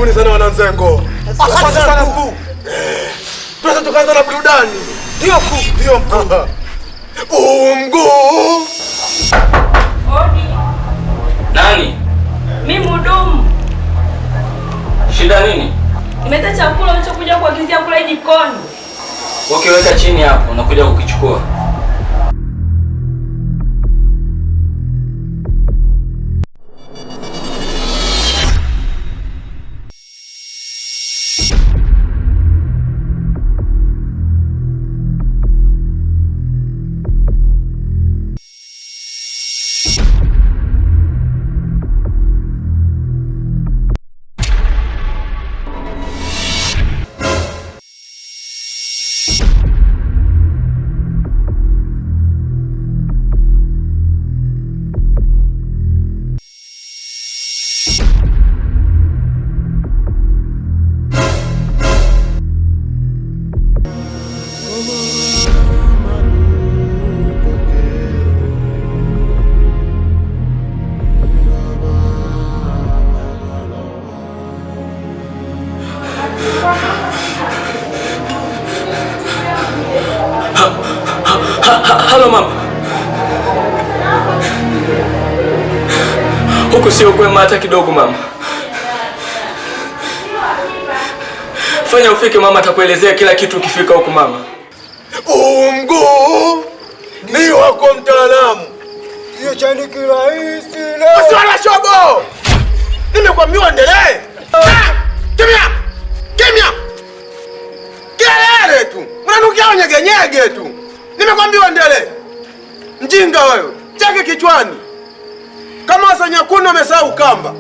Karibuni sana wananzengo. Asante sana mkuu. Tunaweza tukaanza na burudani. Ndio mkuu. Ndio mkuu. Mguu. Odi. Nani? Mimi mhudumu. Shida nini? Nimeleta chakula ulichokuja kuagizia kule jikoni. Ukiweka chini hapo nakuja kukichukua. Halo mama. Huku sio kwema hata kidogo mama. Fanya ufike mama, atakuelezea kila kitu ukifika huku mama. Mguu ni wako mtaalamu. Sio chani kirahisi leo. Usiwana shobo. Nimekwambia endelee. Kimya. Kimya. Kelele tu. Unanukia nyeganyege tu. Nimekwambia endelee. Mjinga wewe. Chake kichwani. Kama wasanyakuna umesahau kamba.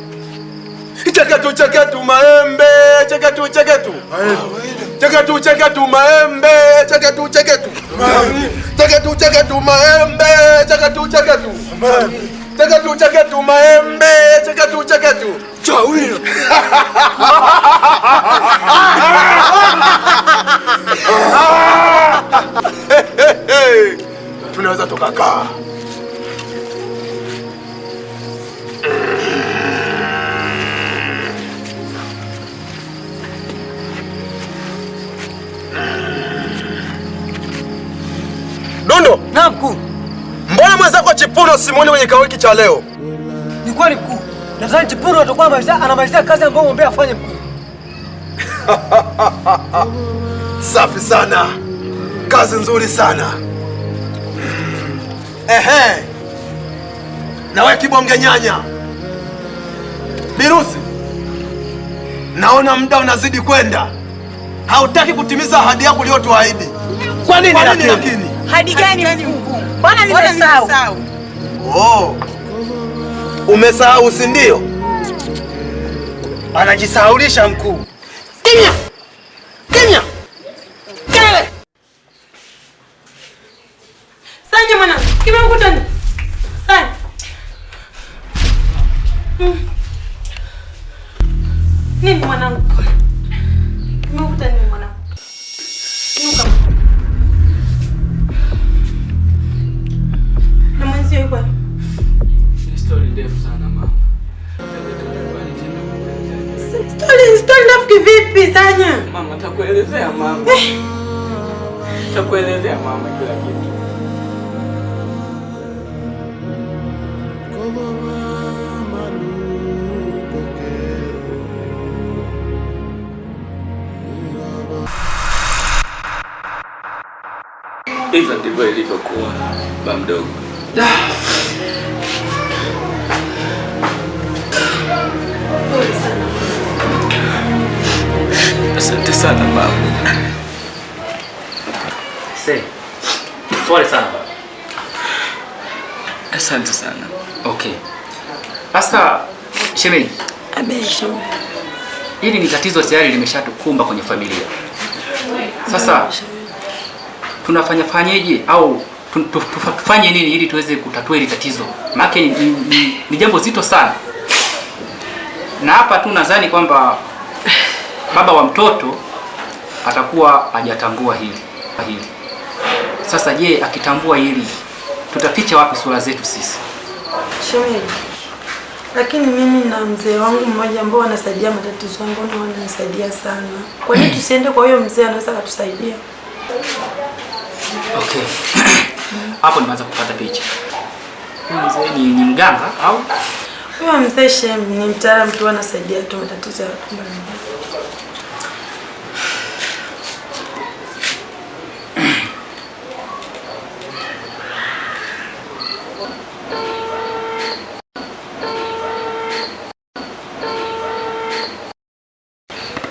Cheketu maembe, cheketu. Cheketu maembe, cheketu. Cheketu maembe, cheketu maembe, cheketu. Chawino. Tunaweza tukakaa. Dondo. Na mkuu. Mbona mwenzako Chipuno simuoni kwenye kikao hiki cha leo? Ni kweli mkuu. Nadhani Chipuno atakuwa anamalizia kazi ambayo muombe afanye mkuu. Safi sana. Kazi nzuri sana. Ehe. Na wewe kibonge nyanya. Birusi. Naona muda unazidi kwenda. Hautaki kutimiza ahadi yako uliyotuahidi. Kwa nini lakini? Hadi gani mkuu? Bwana nimesahau. Oh. Umesahau si ndio? Anajisahaulisha mkuu. Kimya. Kimya. Kelele. Sanya mwana, kimekuta nini? Sanya. Nini mwanangu? Kimekuta nini mwanangu? Nuka. Na mwanzio yuko. Story ndefu sana mama. Story ndefu kivipi Sanya? Mama atakuelezea mama. Atakuelezea mama kila kitu. Hivyo ndivyo ilivyokuwa baba mdogo. Asante sana mama. Pole sana baba. Asante sana. Okay. Sasa shemeji. Amesha. Hili ni tatizo tayari limeshatukumba kwenye familia. Sasa tunafanyeje au tufanye nini ili tuweze kutatua hili tatizo? Maana ni jambo zito sana. Na hapa tu nadhani kwamba baba wa mtoto atakuwa hajatambua hili. Sasa je, akitambua hili tutaficha wapi sura zetu sisi? Shemeji. Lakini mimi na mzee wangu mmoja ambao anasaidia matatizo yangu na wananisaidia sana. Kwa nini tusiende kwa huyo mzee, anaweza kutusaidia? Okay. Hapo nimeanza kupata picha. Huyo mzee ni mganga au? Huyo mzee Shem ni mtaalamu tu, anasaidia tu matatizo ya watu mbalimbali.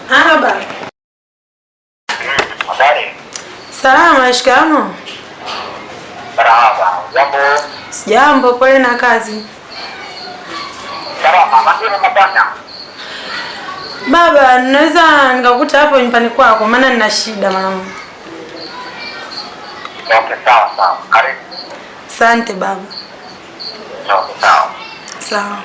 Baba. Salama, shikamoo. Salama. Jambo. Sijambo, pole na kazi. Salama, ndio mabana. Baba, naweza nikakuta hapo nyumbani kwako maana nina shida mwanangu. Okay, sawa. Karibu. Asante baba. Okay, sawa. Sawa.